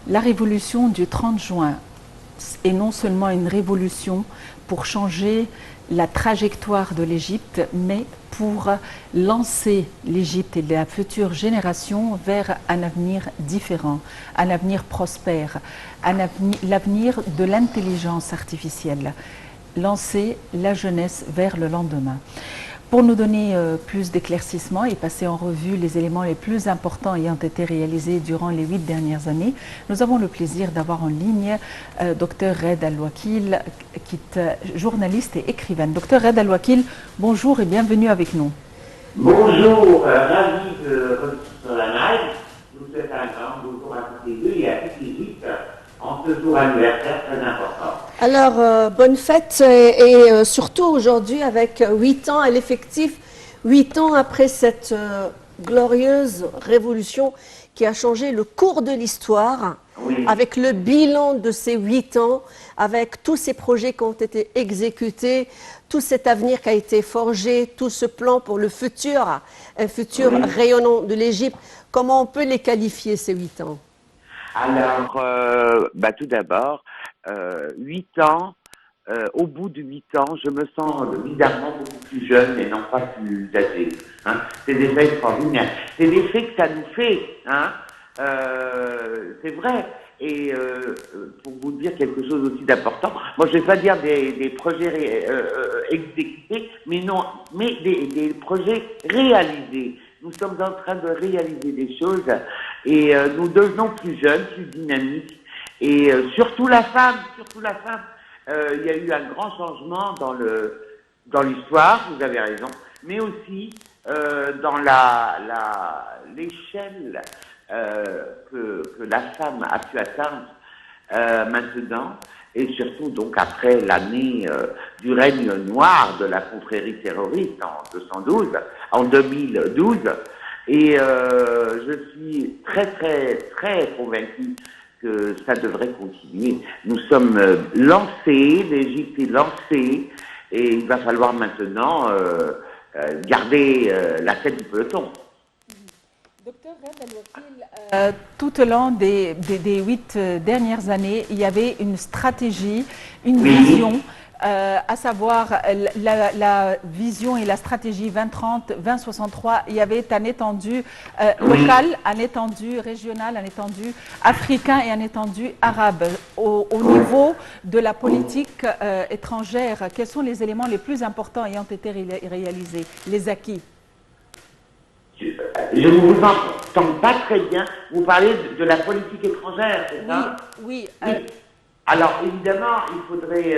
La révolution du 30 juin est non seulement une révolution pour changer la trajectoire de l'Égypte, mais pour lancer l'Égypte et la future génération vers un avenir différent, un avenir prospère, l'avenir de l'intelligence artificielle, lancer la jeunesse vers le lendemain. Pour nous donner plus d'éclaircissements et passer en revue les éléments les plus importants ayant été réalisés durant les 8 dernières années, nous avons le plaisir d'avoir en ligne Dr Reda Al-Wakil, qui est journaliste et écrivaine. Dr Reda Al-Wakil, bonjour et bienvenue avec nous. Bonjour, ravi de revenir sur la live. Je vous souhaite un grand bonjour à tous les deux et à toutes les huit en ce jour anniversaire très important. Alors, bonne fête et surtout aujourd'hui avec 8 ans à l'effectif, 8 ans après cette glorieuse révolution qui a changé le cours de l'histoire, Oui. avec le bilan de ces 8 ans, avec tous ces projets qui ont été exécutés, tout cet avenir qui a été forgé, tout ce plan pour le futur, un futur rayonnant de l'Égypte. Comment on peut les qualifier ces 8 ans? Alors, tout d'abord, 8 ans, au bout de 8 ans, je me sens bizarrement beaucoup plus jeune et non pas plus âgé. Hein. C'est des faits extraordinaires. C'est des faits que ça nous fait. Hein. C'est vrai. Et pour vous dire quelque chose aussi d'important, moi je ne vais pas dire des projets exécutés, mais non, mais des projets réalisés. Nous sommes en train de réaliser des choses et nous devenons plus jeunes, plus dynamiques. Et surtout la femme, il y a eu un grand changement dans l'histoire, vous avez raison, mais aussi dans l'échelle que la femme a pu atteindre maintenant, et surtout donc après l'année du règne noir de la confrérie terroriste en 2012, et je suis très très très convaincu que ça devrait continuer. Nous sommes lancés, l'Égypte est lancée, et il va falloir maintenant garder la tête du peloton. Docteur Reda Al-Wakil, tout au long des 8 dernières années, il y avait une stratégie, une vision, à savoir la vision et la stratégie 2030, 2063. Il y avait un étendu local, un étendu régional, un étendu africain et un étendu arabe. Au niveau de la politique étrangère, quels sont les éléments les plus importants ayant été réalisés, les acquis? Je ne vous entends pas très bien. Vous parlez de la politique étrangère, c'est ça? Oui. Alors, évidemment, il faudrait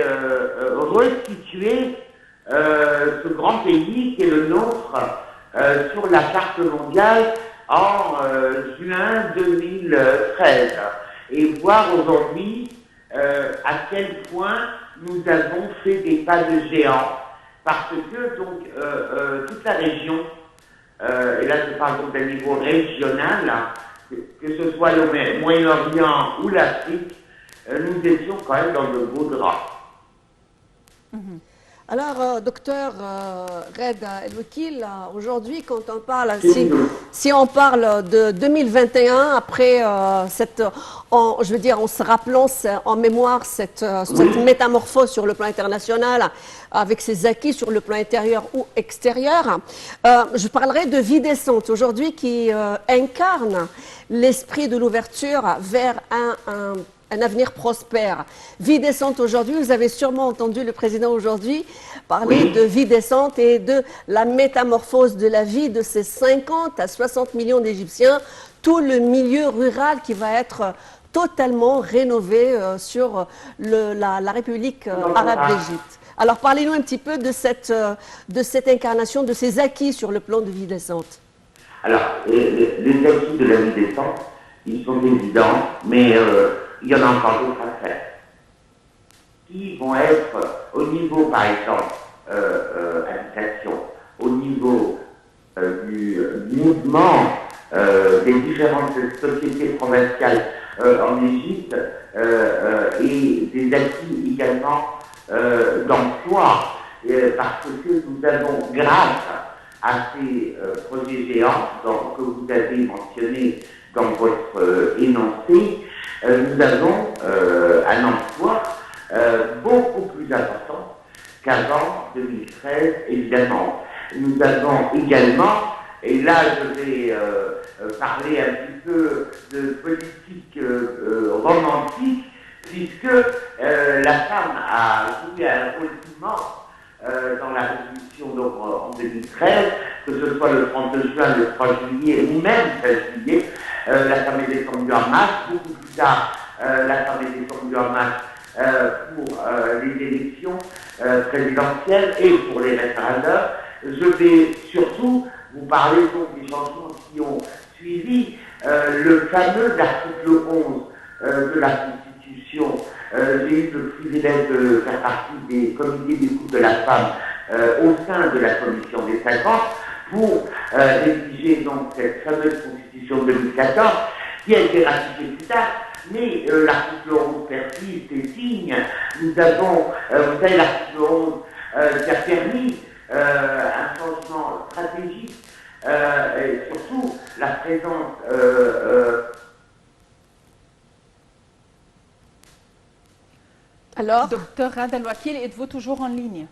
restituer ce grand pays qui est le nôtre sur la carte mondiale en juin 2013 et voir aujourd'hui à quel point nous avons fait des pas de géant parce que donc toute la région et là je parle donc d'un niveau régional, que ce soit le Moyen-Orient ou l'Afrique, nous étions quand même dans de beaux draps. Alors, docteur Reda Al-Wakil, aujourd'hui, quand on parle, si on parle de 2021, après en se rappelant en mémoire cette métamorphose sur le plan international, avec ses acquis sur le plan intérieur ou extérieur, je parlerai de Vie décente, aujourd'hui, qui incarne l'esprit de l'ouverture vers un avenir prospère. Vie décente aujourd'hui, vous avez sûrement entendu le président aujourd'hui parler de vie décente et de la métamorphose de la vie de ces 50 à 60 millions d'Égyptiens, tout le milieu rural qui va être totalement rénové sur la République arabe d'Égypte. Alors parlez-nous un petit peu de cette incarnation, de ces acquis sur le plan de vie décente. Alors, les acquis de la vie décente, ils sont évidents, mais il y en a encore d'autres à faire, qui vont être au niveau, par exemple, habitation, au niveau du mouvement des différentes sociétés provinciales en Égypte et des acquis également d'emploi, parce que nous avons, grâce à ces projets géants que vous avez mentionnés dans votre énoncé, nous avons un emploi beaucoup plus important qu'avant 2013, évidemment. Nous avons également, et là je vais parler un petit peu de politique romantique, puisque la femme a joué un rôle immense dans la résolution donc, en 2013, que ce soit le 30 juin, le 3 juillet ou même 16 juillet, la femme est descendue en masse. Beaucoup plus tard, la femme est descendue en masse pour les élections présidentielles et pour les référendums. Je vais surtout vous parler donc des changements qui ont suivi le fameux article 11 de la Constitution. J'ai eu le privilège de faire partie des comités d'écoute de la femme au sein de la Commission des 50 pour rédiger donc cette fameuse Constitution de 2014 qui a été ratifiée plus tard. Mais l'article 11 persiste et signe. Nous avons, vous savez, l'article 11 qui a permis un changement stratégique et surtout la présence Alors, docteur Raad Al-Wakil, êtes-vous toujours en ligne?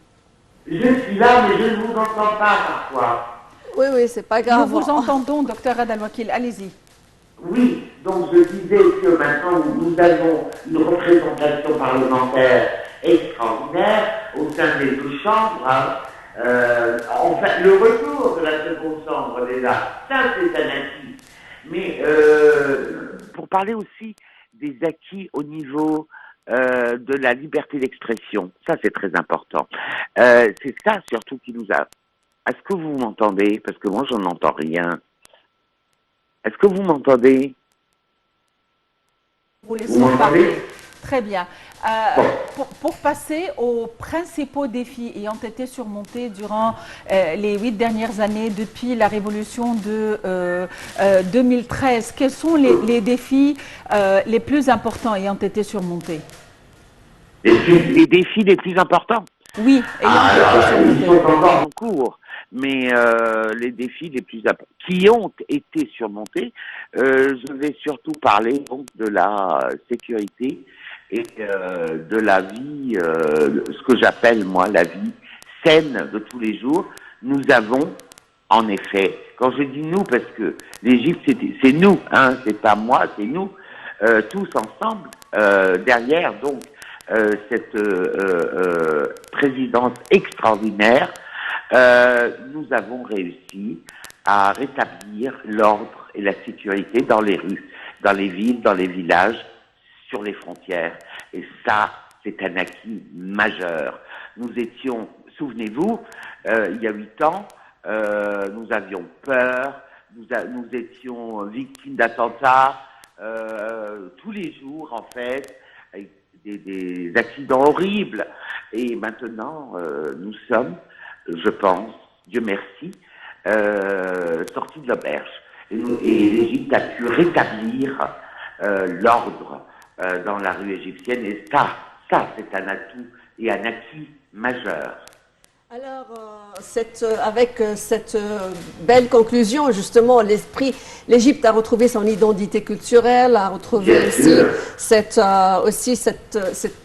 Je suis là, mais je ne vous entends pas parfois. Oui, oui, c'est pas grave. Nous vous entendons, docteur Raad Al-Wakil, allez-y. Oui, donc je disais que maintenant nous avons une représentation parlementaire extraordinaire au sein des deux chambres. Enfin, le retour de la seconde chambre déjà, ça c'est un acquis. Mais pour parler aussi des acquis au niveau de la liberté d'expression, ça c'est très important. C'est ça surtout qui nous a... Est-ce que vous m'entendez? Parce que moi, je n'entends rien. Est-ce que vous m'entendez? Vous laissons parler. Très bien. Pour passer aux principaux défis ayant été surmontés durant les 8 dernières années depuis la révolution de 2013, quels sont les défis les plus importants ayant été surmontés? Les défis les plus importants? Oui, ayant été surmontés. Ils sont encore en cours. Mais les défis les plus importants qui ont été surmontés, je vais surtout parler donc de la sécurité et de la vie, ce que j'appelle moi la vie saine de tous les jours. Nous avons, en effet, quand je dis nous, parce que l'Égypte c'est nous, hein, c'est pas moi, c'est nous, tous ensemble, derrière donc cette présidence extraordinaire. Nous avons réussi à rétablir l'ordre et la sécurité dans les rues, dans les villes, dans les villages, sur les frontières. Et ça, c'est un acquis majeur. Nous étions, souvenez-vous, il y a 8 ans, nous avions peur, nous étions victimes d'attentats tous les jours, en fait, avec des accidents horribles. Et maintenant, nous sommes, je pense, Dieu merci, sortis de l'auberge. Et l'Égypte a pu rétablir l'ordre dans la rue égyptienne. Et ça c'est un atout et un acquis majeur. Alors, avec cette belle conclusion, justement, l'Égypte a retrouvé son identité culturelle, a retrouvé cette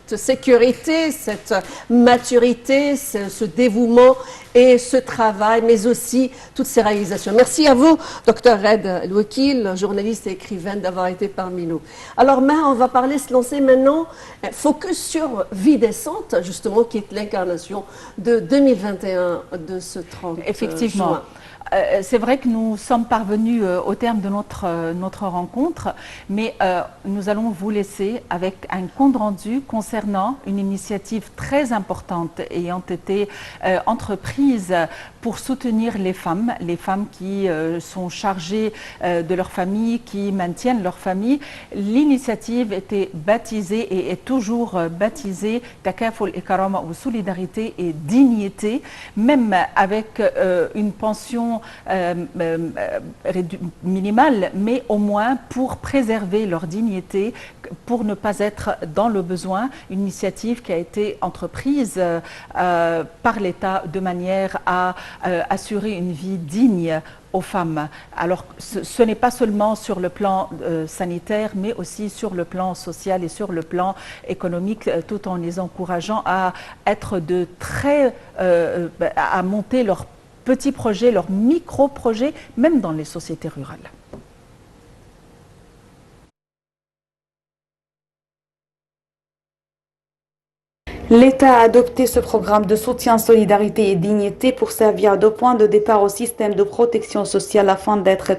sécurité, cette maturité, ce dévouement et ce travail, mais aussi toutes ces réalisations. Merci à vous, Dr Raad Al-Wakil, journaliste et écrivaine, d'avoir été parmi nous. Alors, on va se lancer maintenant, focus sur Vie décente, justement, qui est l'incarnation de 2021 de ce 30 Effectivement. juin. C'est vrai que nous sommes parvenus au terme de notre rencontre, mais nous allons vous laisser avec un compte rendu concernant une initiative très importante ayant été entreprise pour soutenir les femmes qui sont chargées de leur famille, qui maintiennent leur famille. L'initiative était baptisée et est toujours baptisée Takaful et Karama, ou solidarité et dignité, même avec une pension minimale, mais au moins pour préserver leur dignité, pour ne pas être dans le besoin. Une initiative qui a été entreprise par l'État de manière à assurer une vie digne aux femmes. Alors, ce n'est pas seulement sur le plan sanitaire, mais aussi sur le plan social et sur le plan économique, tout en les encourageant à être à monter leurs petits projets, leurs micro-projets, même dans les sociétés rurales. L'État a adopté ce programme de soutien, solidarité et dignité pour servir de point de départ au système de protection sociale afin d'être